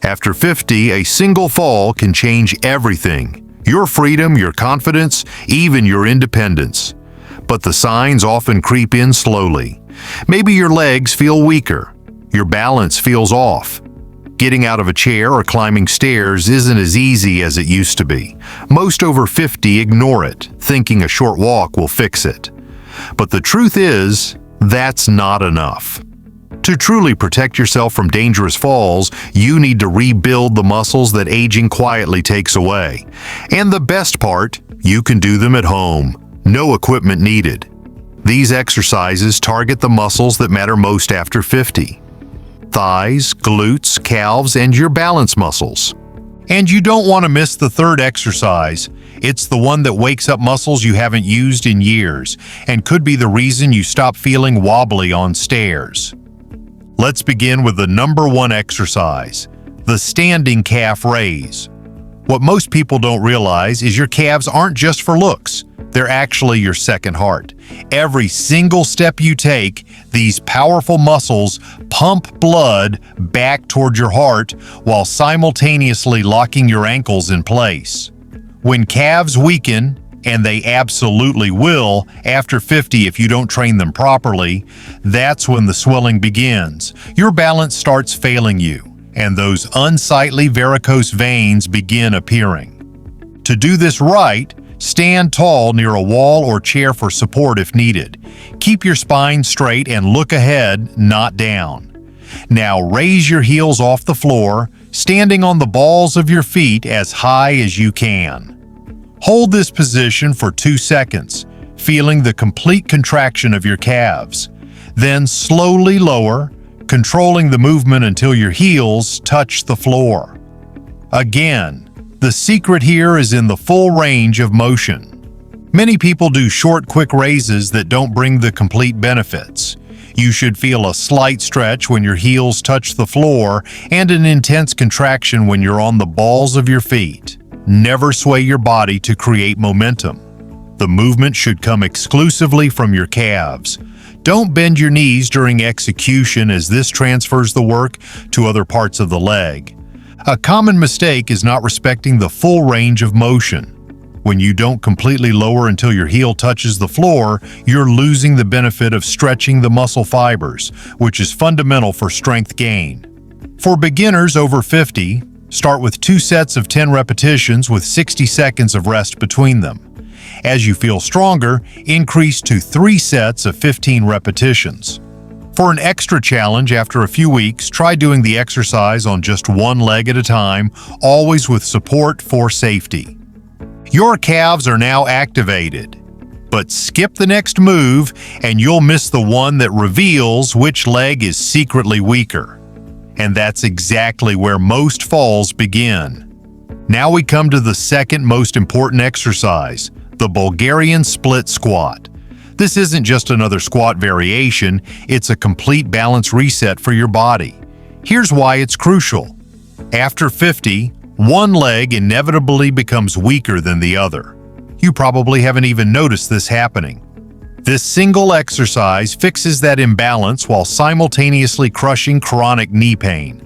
After 50, a single fall can change everything. Your freedom, your confidence, even your independence. But the signs often creep in slowly. Maybe your legs feel weaker. Your balance feels off. Getting out of a chair or climbing stairs isn't as easy as it used to be. Most over 50 ignore it, thinking a short walk will fix it. But the truth is, that's not enough. To truly protect yourself from dangerous falls, you need to rebuild the muscles that aging quietly takes away. And the best part, you can do them at home. No equipment needed. These exercises target the muscles that matter most after 50. Thighs, glutes, calves, and your balance muscles. And you don't want to miss the third exercise. It's the one that wakes up muscles you haven't used in years and could be the reason you stop feeling wobbly on stairs. Let's begin with the number one exercise, the standing calf raise. What most people don't realize is your calves aren't just for looks. They're actually your second heart. Every single step you take, these powerful muscles pump blood back toward your heart while simultaneously locking your ankles in place. When calves weaken, and they absolutely will after 50 if you don't train them properly, that's when the swelling begins. Your balance starts failing you, and those unsightly varicose veins begin appearing. To do this right, stand tall near a wall or chair for support if needed. Keep your spine straight and look ahead, not down. Now raise your heels off the floor, standing on the balls of your feet as high as you can. Hold this position for 2 seconds, feeling the complete contraction of your calves. Then slowly lower, controlling the movement until your heels touch the floor. Again, the secret here is in the full range of motion. Many people do short, quick raises that don't bring the complete benefits. You should feel a slight stretch when your heels touch the floor and an intense contraction when you're on the balls of your feet. Never sway your body to create momentum. The movement should come exclusively from your calves. Don't bend your knees during execution, as this transfers the work to other parts of the leg. A common mistake is not respecting the full range of motion. When you don't completely lower until your heel touches the floor, you're losing the benefit of stretching the muscle fibers, which is fundamental for strength gain. For beginners over 50, start with 2 sets of 10 repetitions with 60 seconds of rest between them. As you feel stronger, increase to 3 sets of 15 repetitions. For an extra challenge after a few weeks, try doing the exercise on just one leg at a time, always with support for safety. Your calves are now activated, but skip the next move and you'll miss the one that reveals which leg is secretly weaker. And that's exactly where most falls begin. Now we come to the second most important exercise, the Bulgarian split squat. This isn't just another squat variation, it's a complete balance reset for your body. Here's why it's crucial. After 50, one leg inevitably becomes weaker than the other. You probably haven't even noticed this happening. This single exercise fixes that imbalance while simultaneously crushing chronic knee pain.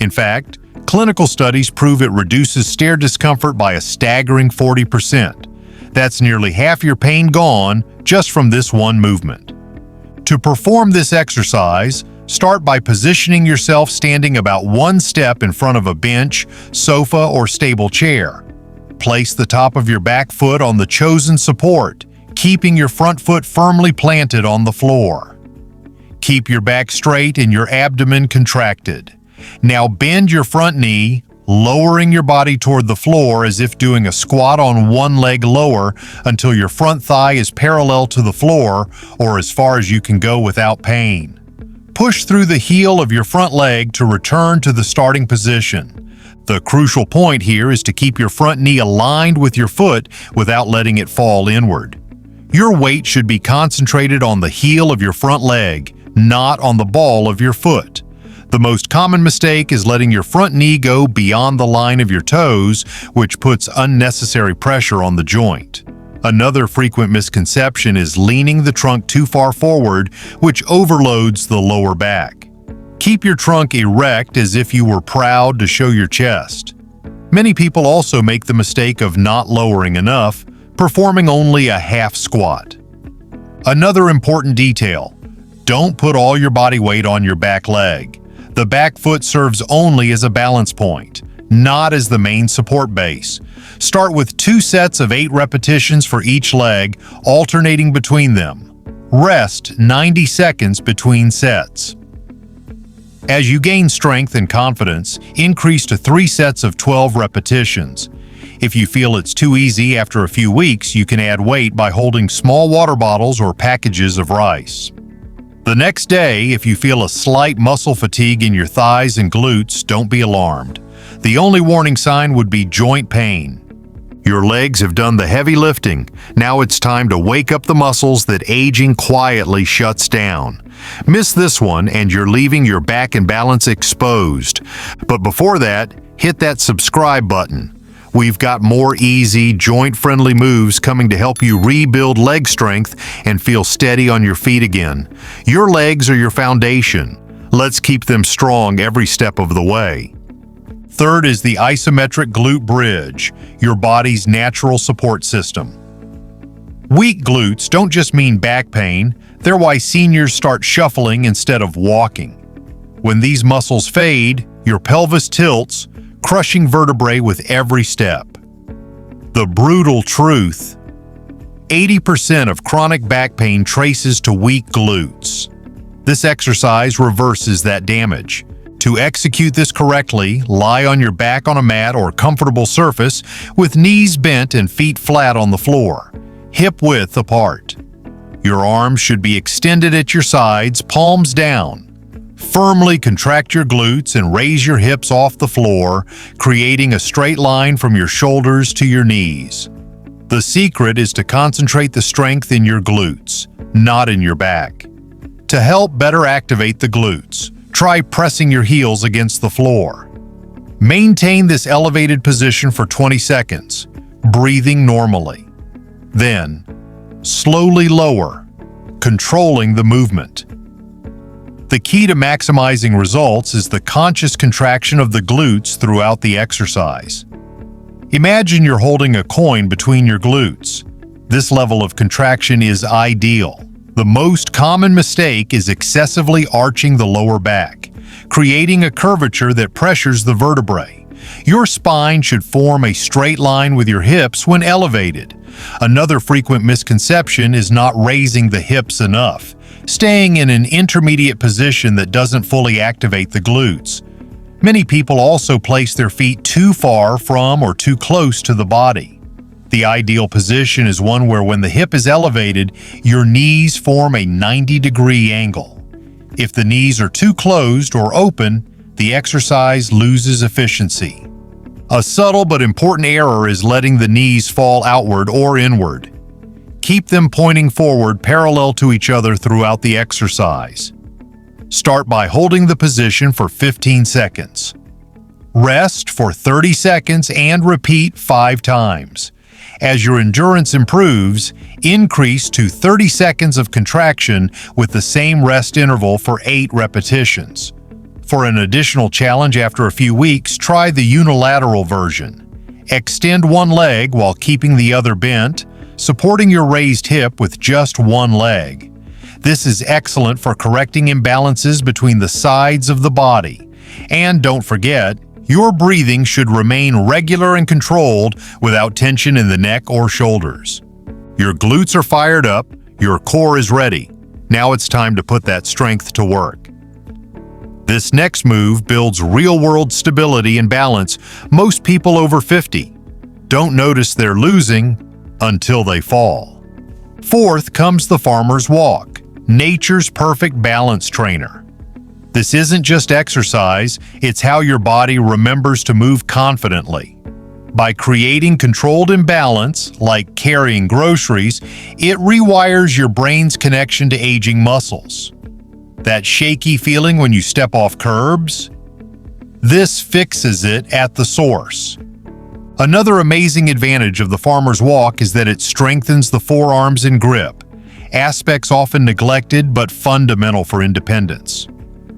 In fact, clinical studies prove it reduces stair discomfort by a staggering 40%. That's nearly half your pain gone just from this one movement. To perform this exercise, start by positioning yourself standing about 1 step in front of a bench, sofa, or stable chair. Place the top of your back foot on the chosen support, keeping your front foot firmly planted on the floor. Keep your back straight and your abdomen contracted. Now bend your front knee, lowering your body toward the floor as if doing a squat on one leg lower until your front thigh is parallel to the floor or as far as you can go without pain. Push through the heel of your front leg to return to the starting position. The crucial point here is to keep your front knee aligned with your foot without letting it fall inward. Your weight should be concentrated on the heel of your front leg, not on the ball of your foot. The most common mistake is letting your front knee go beyond the line of your toes, which puts unnecessary pressure on the joint. Another frequent misconception is leaning the trunk too far forward, which overloads the lower back. Keep your trunk erect as if you were proud to show your chest. Many people also make the mistake of not lowering enough, performing only a half squat. Another important detail: don't put all your body weight on your back leg. The back foot serves only as a balance point, not as the main support base. Start with 2 sets of 8 repetitions for each leg, alternating between them. Rest 90 seconds between sets. As you gain strength and confidence, increase to 3 sets of 12 repetitions. If you feel it's too easy after a few weeks, you can add weight by holding small water bottles or packages of rice. The next day, if you feel a slight muscle fatigue in your thighs and glutes, don't be alarmed. The only warning sign would be joint pain. Your legs have done the heavy lifting. Now it's time to wake up the muscles that aging quietly shuts down. Miss this one and you're leaving your back and balance exposed. But before that, hit that subscribe button. We've got more easy, joint-friendly moves coming to help you rebuild leg strength and feel steady on your feet again. Your legs are your foundation. Let's keep them strong every step of the way. Third is the isometric glute bridge, your body's natural support system. Weak glutes don't just mean back pain, they're why seniors start shuffling instead of walking. When these muscles fade, your pelvis tilts, crushing vertebrae with every step. The brutal truth: 80% of chronic back pain traces to weak glutes. This exercise reverses that damage. To execute this correctly, lie on your back on a mat or comfortable surface with knees bent and feet flat on the floor, hip width apart. Your arms should be extended at your sides, palms down. Firmly contract your glutes and raise your hips off the floor, creating a straight line from your shoulders to your knees. The secret is to concentrate the strength in your glutes, not in your back. To help better activate the glutes, try pressing your heels against the floor. Maintain this elevated position for 20 seconds, breathing normally. Then, slowly lower, controlling the movement. The key to maximizing results is the conscious contraction of the glutes throughout the exercise. Imagine you're holding a coin between your glutes. This level of contraction is ideal. The most common mistake is excessively arching the lower back, creating a curvature that pressures the vertebrae. Your spine should form a straight line with your hips when elevated. Another frequent misconception is not raising the hips enough, staying in an intermediate position that doesn't fully activate the glutes. Many people also place their feet too far from or too close to the body. The ideal position is one where when the hip is elevated, your knees form a 90-degree angle. If the knees are too closed or open, the exercise loses efficiency. A subtle but important error is letting the knees fall outward or inward. Keep them pointing forward parallel to each other throughout the exercise. Start by holding the position for 15 seconds. Rest for 30 seconds and repeat 5 times. As your endurance improves, increase to 30 seconds of contraction with the same rest interval for 8 repetitions. For an additional challenge after a few weeks, try the unilateral version. Extend one leg while keeping the other bent, supporting your raised hip with just one leg. This is excellent for correcting imbalances between the sides of the body. And don't forget, your breathing should remain regular and controlled without tension in the neck or shoulders. Your glutes are fired up, your core is ready. Now it's time to put that strength to work. This next move builds real-world stability and balance most people over 50 don't notice they're losing until they fall. Fourth comes the farmer's walk, nature's perfect balance trainer. This isn't just exercise, it's how your body remembers to move confidently. By creating controlled imbalance, like carrying groceries, it rewires your brain's connection to aging muscles. That shaky feeling when you step off curbs? This fixes it at the source. Another amazing advantage of the farmer's walk is that it strengthens the forearms and grip, aspects often neglected but fundamental for independence.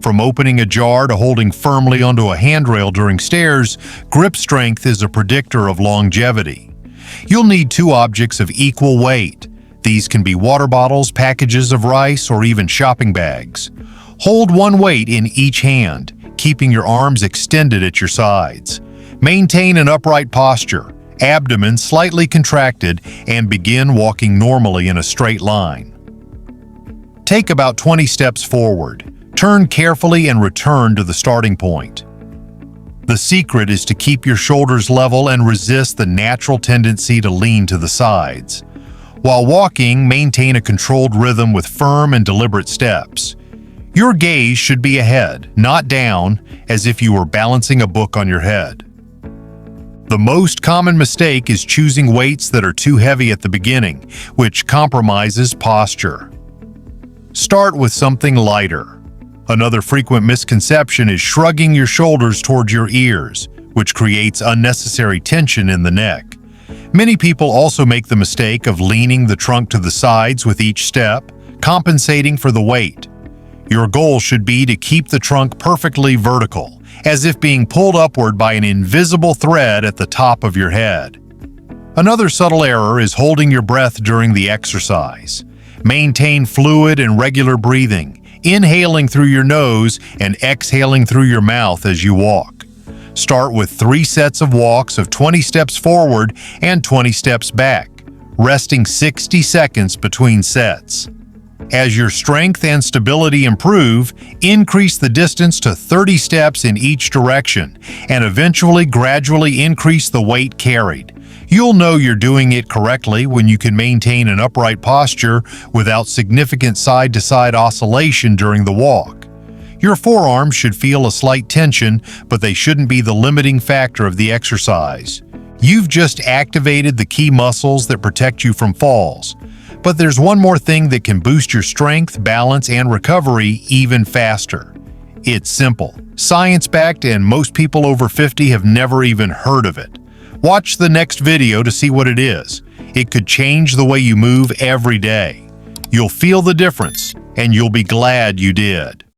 From opening a jar to holding firmly onto a handrail during stairs, grip strength is a predictor of longevity. You'll need 2 objects of equal weight. These can be water bottles, packages of rice, or even shopping bags. Hold 1 weight in each hand, keeping your arms extended at your sides. Maintain an upright posture, abdomen slightly contracted, and begin walking normally in a straight line. Take about 20 steps forward. Turn carefully and return to the starting point. The secret is to keep your shoulders level and resist the natural tendency to lean to the sides. While walking, maintain a controlled rhythm with firm and deliberate steps. Your gaze should be ahead, not down, as if you were balancing a book on your head. The most common mistake is choosing weights that are too heavy at the beginning, which compromises posture. Start with something lighter. Another frequent misconception is shrugging your shoulders towards your ears, which creates unnecessary tension in the neck. Many people also make the mistake of leaning the trunk to the sides with each step, compensating for the weight. Your goal should be to keep the trunk perfectly vertical, as if being pulled upward by an invisible thread at the top of your head. Another subtle error is holding your breath during the exercise. Maintain fluid and regular breathing, inhaling through your nose and exhaling through your mouth as you walk. Start with 3 sets of walks of 20 steps forward and 20 steps back, resting 60 seconds between sets. As your strength and stability improve, increase the distance to 30 steps in each direction and eventually gradually increase the weight carried. You'll know you're doing it correctly when you can maintain an upright posture without significant side-to-side oscillation during the walk. Your forearms should feel a slight tension, but they shouldn't be the limiting factor of the exercise. You've just activated the key muscles that protect you from falls. But there's one more thing that can boost your strength, balance, and recovery even faster. It's simple, science-backed, and most people over 50 have never even heard of it. Watch the next video to see what it is. It could change the way you move every day. You'll feel the difference, and you'll be glad you did.